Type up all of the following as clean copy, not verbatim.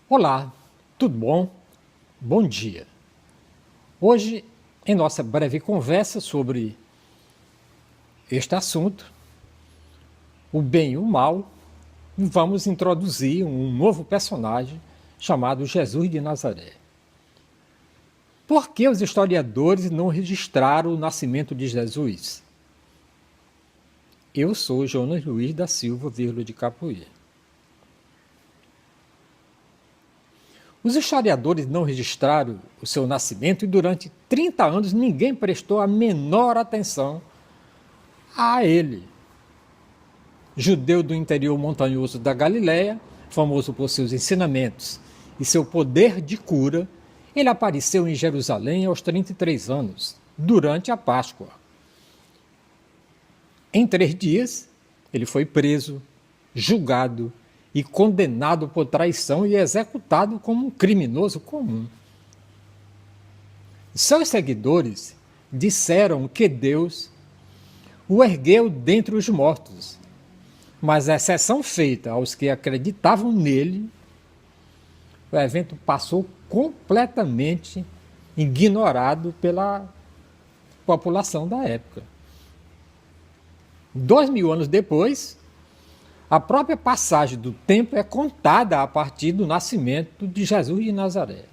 Olá, tudo bom? Bom dia. Hoje, em nossa breve conversa sobre este assunto, o bem e o mal, vamos introduzir um novo personagem chamado Jesus de Nazaré. Por que os historiadores não registraram o nascimento de Jesus? Eu sou Jonas Luiz da Silva, de Capoeira. Os historiadores não registraram o seu nascimento e durante 30 anos ninguém prestou a menor atenção a ele. Judeu do interior montanhoso da Galiléia, famoso por seus ensinamentos e seu poder de cura, ele apareceu em Jerusalém aos 33 anos, durante a Páscoa. Em 3 dias, ele foi preso, julgado e condenado por traição e executado como um criminoso comum. Seus seguidores disseram que Deus o ergueu dentre os mortos, mas a exceção feita aos que acreditavam nele, o evento passou completamente ignorado pela população da época. 2000 anos depois, a própria passagem do tempo é contada a partir do nascimento de Jesus de Nazaré.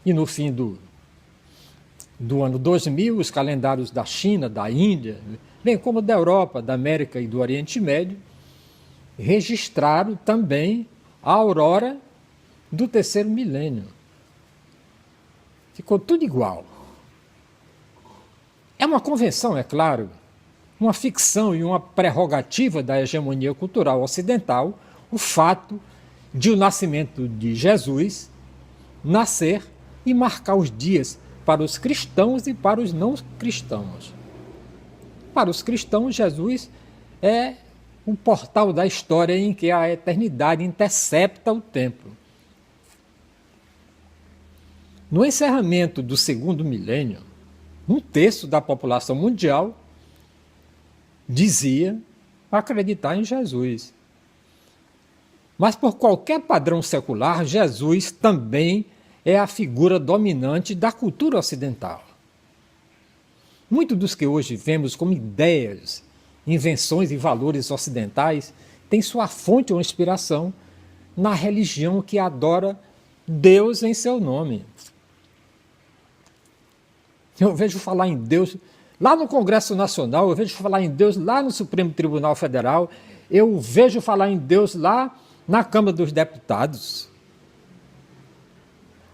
E no fim do ano 2000, os calendários da China, da Índia, bem como da Europa, da América e do Oriente Médio, registraram também a aurora do terceiro milênio. Ficou tudo igual. É uma convenção, é claro, uma ficção e uma prerrogativa da hegemonia cultural ocidental, o fato de o nascimento de Jesus nascer e marcar os dias para os cristãos e para os não cristãos. Para os cristãos, Jesus é o portal da história em que a eternidade intercepta o tempo. No encerramento do segundo milênio, 1/3 da população mundial dizia acreditar em Jesus. Mas por qualquer padrão secular, Jesus também é a figura dominante da cultura ocidental. Muitos dos que hoje vemos como ideias, invenções e valores ocidentais têm sua fonte ou inspiração na religião que adora Deus em seu nome. Eu vejo falar em Deus lá no Congresso Nacional, eu vejo falar em Deus lá no Supremo Tribunal Federal, eu vejo falar em Deus lá na Câmara dos Deputados.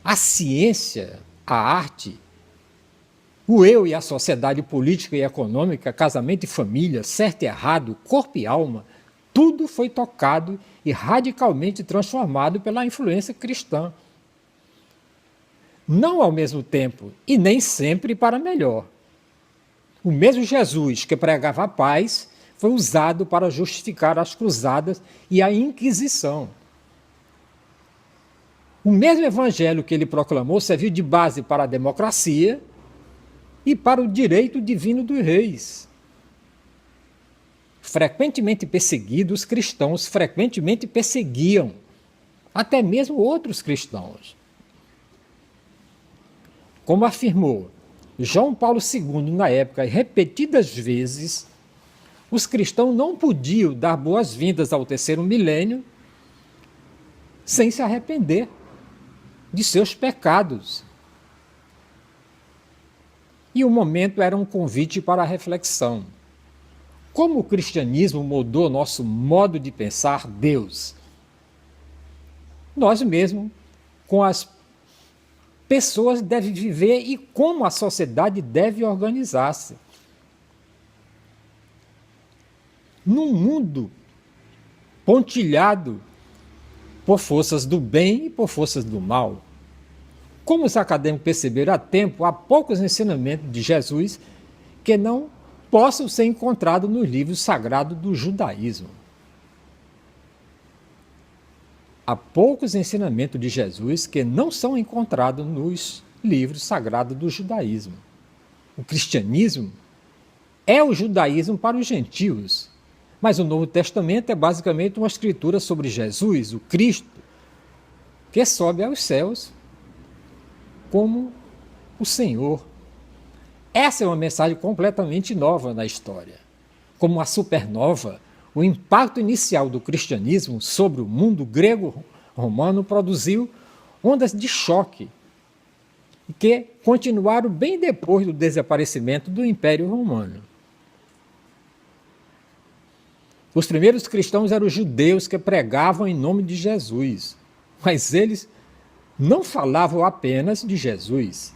A ciência, a arte, o eu e a sociedade política e econômica, casamento e família, certo e errado, corpo e alma, tudo foi tocado e radicalmente transformado pela influência cristã. Não ao mesmo tempo e nem sempre para melhor. O mesmo Jesus que pregava a paz foi usado para justificar as cruzadas e a Inquisição. O mesmo evangelho que ele proclamou serviu de base para a democracia e para o direito divino dos reis. Frequentemente perseguidos, os cristãos frequentemente perseguiam até mesmo outros cristãos. Como afirmou João Paulo II na época, repetidas vezes, os cristãos não podiam dar boas-vindas ao terceiro milênio sem se arrepender de seus pecados. E o momento era um convite para a reflexão. Como o cristianismo mudou nosso modo de pensar Deus? Nós mesmos, com as pessoas devem viver e como a sociedade deve organizar-se. Num mundo pontilhado por forças do bem e por forças do mal. Como os acadêmicos perceberam há tempo, há poucos ensinamentos de Jesus que não possam ser encontrados nos livros sagrados do judaísmo. Há poucos ensinamentos de Jesus que não são encontrados nos livros sagrados do judaísmo. O cristianismo é o judaísmo para os gentios, mas o Novo Testamento é basicamente uma escritura sobre Jesus, o Cristo, que sobe aos céus como o Senhor. Essa é uma mensagem completamente nova na história. Como uma supernova, o impacto inicial do cristianismo sobre o mundo grego-romano produziu ondas de choque que continuaram bem depois do desaparecimento do Império Romano. Os primeiros cristãos eram os judeus que pregavam em nome de Jesus, mas eles não falavam apenas de Jesus.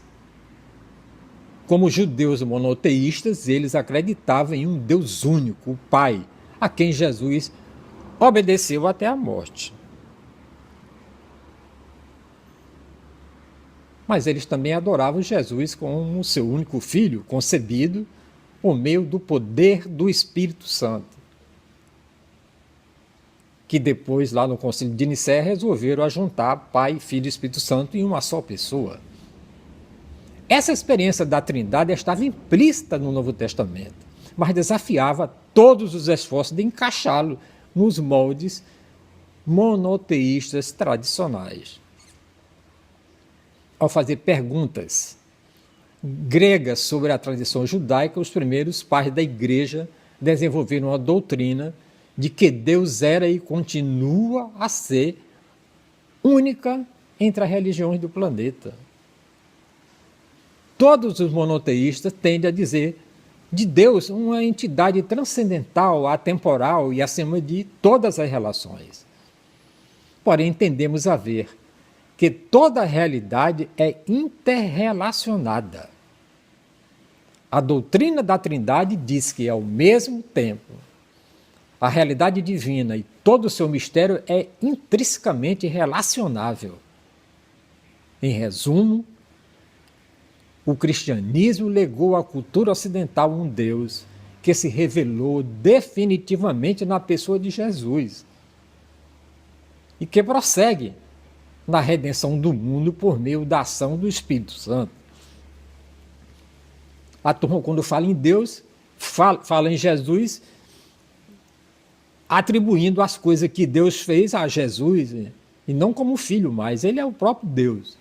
Como judeus monoteístas, eles acreditavam em um Deus único, o Pai, a quem Jesus obedeceu até a morte. Mas eles também adoravam Jesus como seu único filho, concebido por meio do poder do Espírito Santo, que depois, lá no Concílio de Nicéia, resolveram ajuntar Pai, Filho e Espírito Santo em uma só pessoa. Essa experiência da Trindade estava implícita no Novo Testamento, mas desafiava todos os esforços de encaixá-lo nos moldes monoteístas tradicionais. Ao fazer perguntas gregas sobre a tradição judaica, os primeiros pais da igreja desenvolveram uma doutrina de que Deus era e continua a ser única entre as religiões do planeta. Todos os monoteístas tendem a dizer de Deus uma entidade transcendental, atemporal e acima de todas as relações. Porém, tendemos a ver que toda a realidade é interrelacionada. A doutrina da Trindade diz que, ao mesmo tempo, a realidade divina e todo o seu mistério é intrinsecamente relacionável. Em resumo, o cristianismo legou à cultura ocidental um Deus que se revelou definitivamente na pessoa de Jesus e que prossegue na redenção do mundo por meio da ação do Espírito Santo. A turma, quando fala em Deus, fala em Jesus, atribuindo as coisas que Deus fez a Jesus, e não como filho mais, ele é o próprio Deus.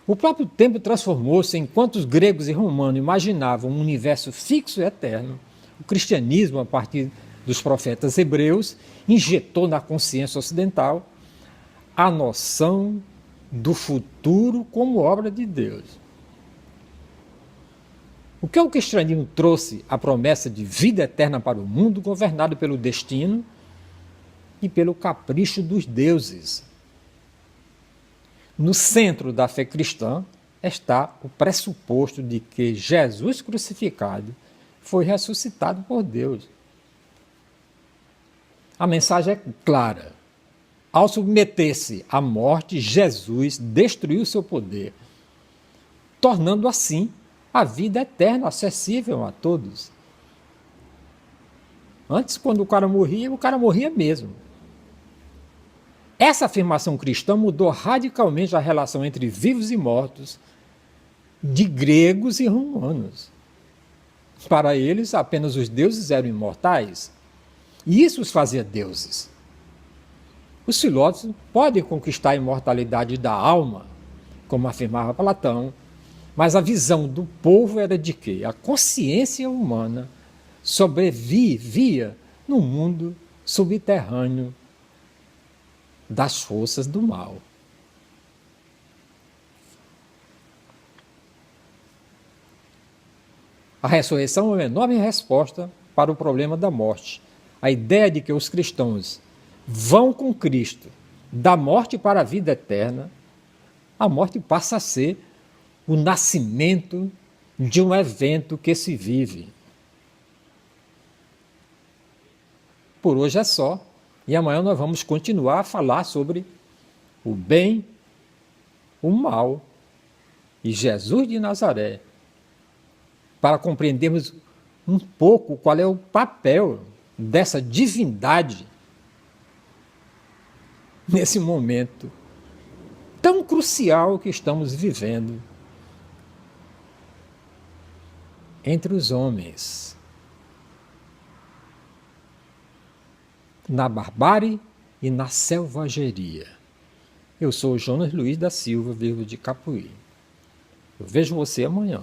O próprio tempo transformou-se. Enquanto os gregos e romanos imaginavam um universo fixo e eterno, o cristianismo, a partir dos profetas hebreus, injetou na consciência ocidental a noção do futuro como obra de Deus. O que o cristianismo trouxe? A promessa de vida eterna para o mundo, governado pelo destino e pelo capricho dos deuses. No centro da fé cristã está o pressuposto de que Jesus crucificado foi ressuscitado por Deus. A mensagem é clara. Ao submeter-se à morte, Jesus destruiu seu poder, tornando assim a vida eterna acessível a todos. Antes, quando o cara morria mesmo. Essa afirmação cristã mudou radicalmente a relação entre vivos e mortos, de gregos e romanos. Para eles, apenas os deuses eram imortais, e isso os fazia deuses. Os filósofos podem conquistar a imortalidade da alma, como afirmava Platão, mas a visão do povo era de que a consciência humana sobrevivia no mundo subterrâneo das forças do mal. A ressurreição é uma enorme resposta para o problema da morte. A ideia de que os cristãos vão com Cristo da morte para a vida eterna, a morte passa a ser o nascimento de um evento que se vive. Por hoje é só, e amanhã nós vamos continuar a falar sobre o bem, o mal e Jesus de Nazaré, para compreendermos um pouco qual é o papel dessa divindade nesse momento tão crucial que estamos vivendo entre os homens, na barbárie e na selvageria. Eu sou o Jonas Luiz da Silva, vivo de Capuí. Eu vejo você amanhã.